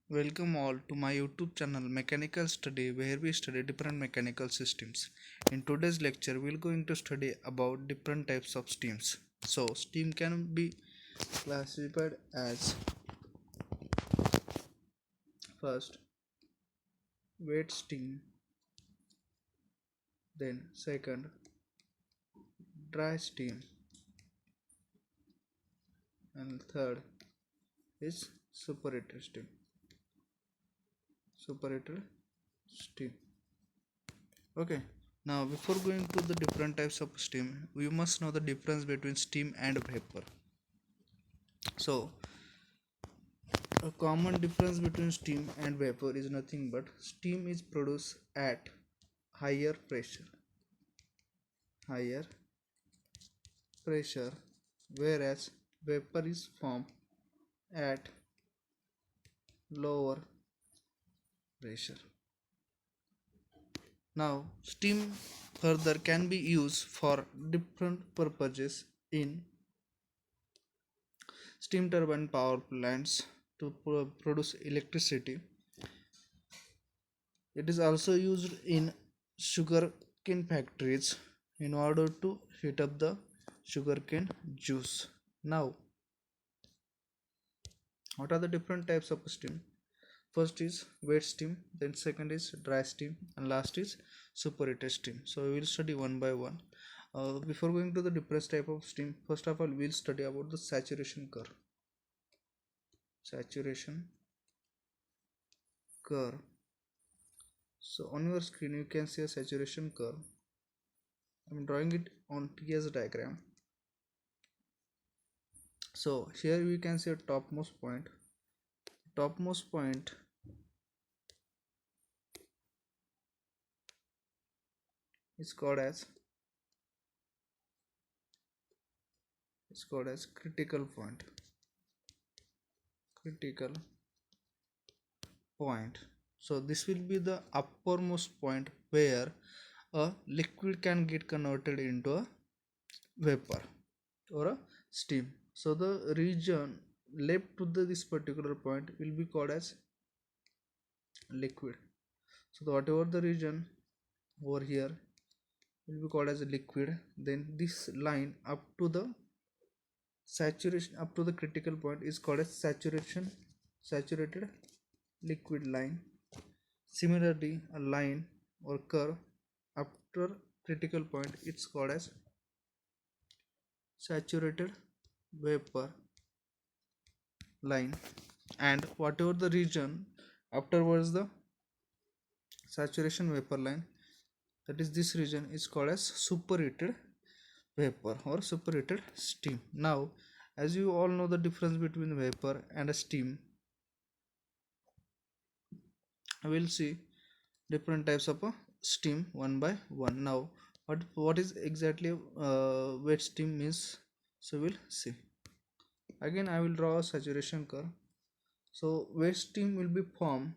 Welcome all to my YouTube channel Mechanical Study, where we study different mechanical systems. In today's lecture, we're going to study about different types of steams. So, steam can be classified as first wet steam, then second dry steam, and third is superheated steam. Superheated steam. Okay. Now, before going to the different types of steam, we must know the difference between steam and vapor. So, a common difference between steam and vapor is nothing but steam is produced at higher pressure, higher pressure, whereas vapor is formed at lower pressure. Now, steam further can be used for different purposes in steam turbine power plants to produce electricity. It is also used in sugarcane factories in order to heat up the sugarcane juice. Now, what are the different types of steam? First is wet steam, then second is dry steam, and last is superheated steam. So we will study one by one. Before going to the different type of steam, first of all we will study about the saturation curve. Saturation curve. So on your screen you can see a saturation curve. I'm drawing it on TS diagram. So here we can see a topmost point. Topmost point is called as critical point. Critical point. So this will be the uppermost point where a liquid can get converted into a vapor or a steam. So the region left to this particular point will be called as liquid. So whatever the region over here will be called as a liquid. Then this line up to the saturation, up to the critical point, is called as saturated liquid line. Similarly, a line or curve after critical point, it's called as saturated vapor line, and whatever the region afterwards the saturation vapor line, that is this region, is called as superheated vapor or superheated steam. Now, as you all know the difference between vapor and a steam, we'll see different types of steam one by one. Now, what is exactly wet steam means? So we'll see. Again, I will draw a saturation curve. So wet steam will be formed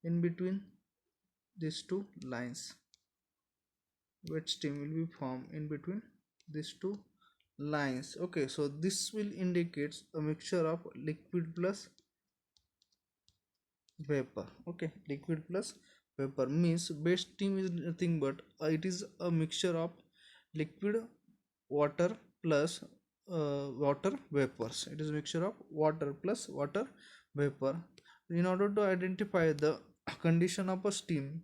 in between these two lines. Wet steam will be formed in between these two lines. Okay, so this will indicate a mixture of liquid plus vapor. Okay, liquid plus vapor means wet steam is nothing but it is a mixture of liquid, water plus water vapors. It is a mixture of water plus water vapor. In order to identify the condition of a steam,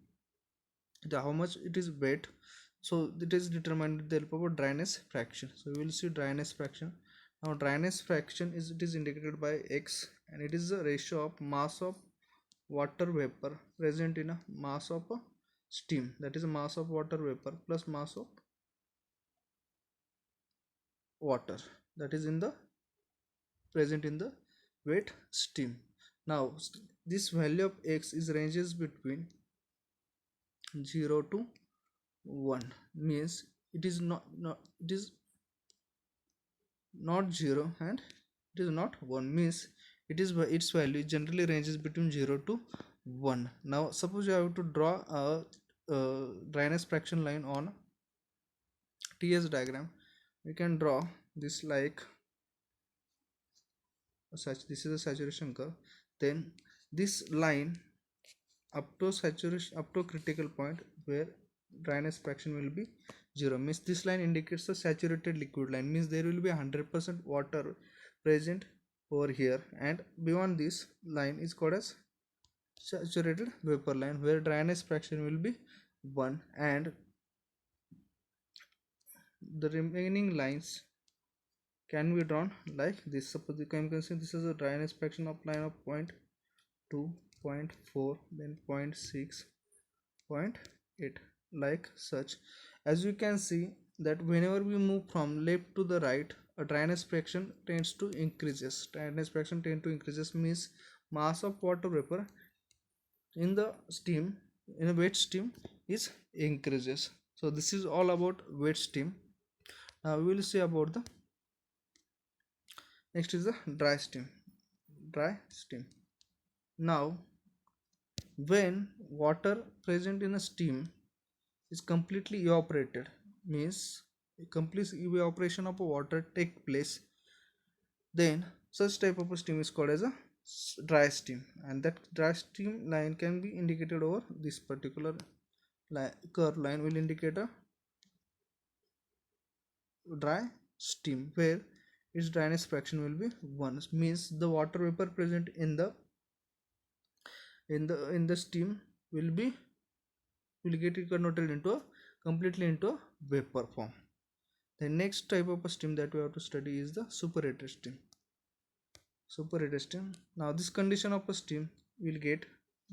how much it is wet, so it is determined with the help of a dryness fraction. So we will see dryness fraction. Now dryness fraction is, it is indicated by x, and it is the ratio of mass of water vapor present in a mass of a steam, that is a mass of water vapor plus mass of water that is in the present in the wet steam. Now this value of x is ranges between 0 to 1, means it is not it is not 0 and it is not 1, means it is its value generally ranges between 0 to 1. Now suppose you have to draw a dryness fraction line on TS diagram. We can draw this like such this is a saturation curve, then this line up to saturation, up to critical point where dryness fraction will be 0, means this line indicates the saturated liquid line, means there will be 100% water present over here, and beyond this line is called as saturated vapor line where dryness fraction will be 1, and the remaining lines can be drawn like this. Suppose you can consider this is a dryness fraction of line of 0.2, 0.4, then 0.6, 0.8, like such. As you can see that whenever we move from left to the right, a dryness fraction tends to increases. Dryness fraction tend to increases means mass of water vapor in the steam, in a wet steam, is increases. So this is all about wet steam. Now we will see about the next is the dry steam. Dry steam. Now when water present in a steam is completely evaporated, means complete evaporation of water take place, then such type of a steam is called as a dry steam, and that dry steam line can be indicated over this particular line. Curve line will indicate a dry steam where its dryness fraction will be 1, means the water vapor present in the steam will get converted into a completely into a vapor form. The next type of a steam that we have to study is the superheated steam. Superheated steam. Now this condition of a steam will get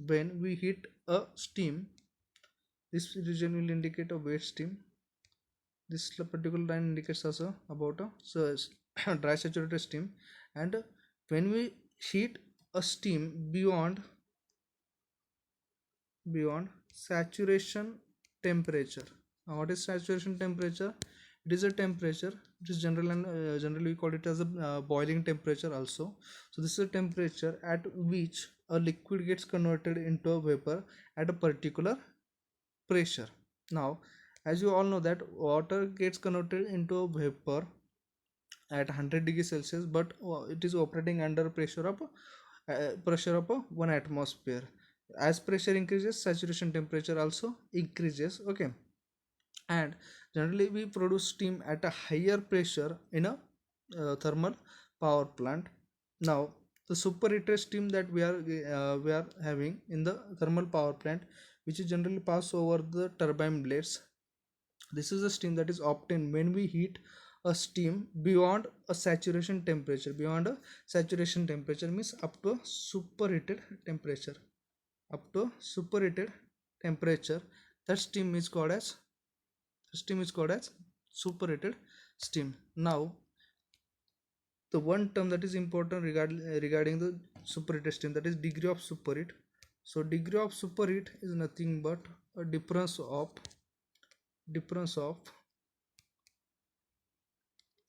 when we heat a steam. This region will indicate a wet steam. This particular line indicates us about a dry saturated steam, and when we heat a steam beyond saturation temperature. Now what is saturation temperature? It is a temperature, it is generally we call it as a boiling temperature also. So this is a temperature at which a liquid gets converted into a vapor at a particular pressure. Now as you all know that water gets converted into a vapor at 100 degrees Celsius, but it is operating under pressure of 1 atmosphere. As pressure increases, saturation temperature also increases. Okay, and generally we produce steam at a higher pressure in a thermal power plant. Now the superheated steam that we are having in the thermal power plant, which is generally pass over the turbine blades. This is the steam that is obtained when we heat a steam beyond a saturation temperature. Beyond a saturation temperature means up to a superheated temperature. Up to superheated temperature, that steam is called as superheated steam. Now the one term that is important regarding the superheated steam, that is degree of superheat. So degree of superheat is nothing but a difference of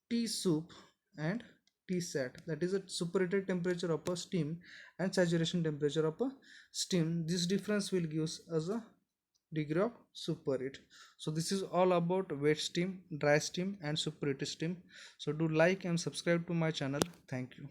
T sup and T sat, that is a superheated temperature of a steam and saturation temperature of a steam. This difference will give us a degree of superheat. So this is all about wet steam, dry steam and superheated steam. So do like and subscribe to my channel. Thank you.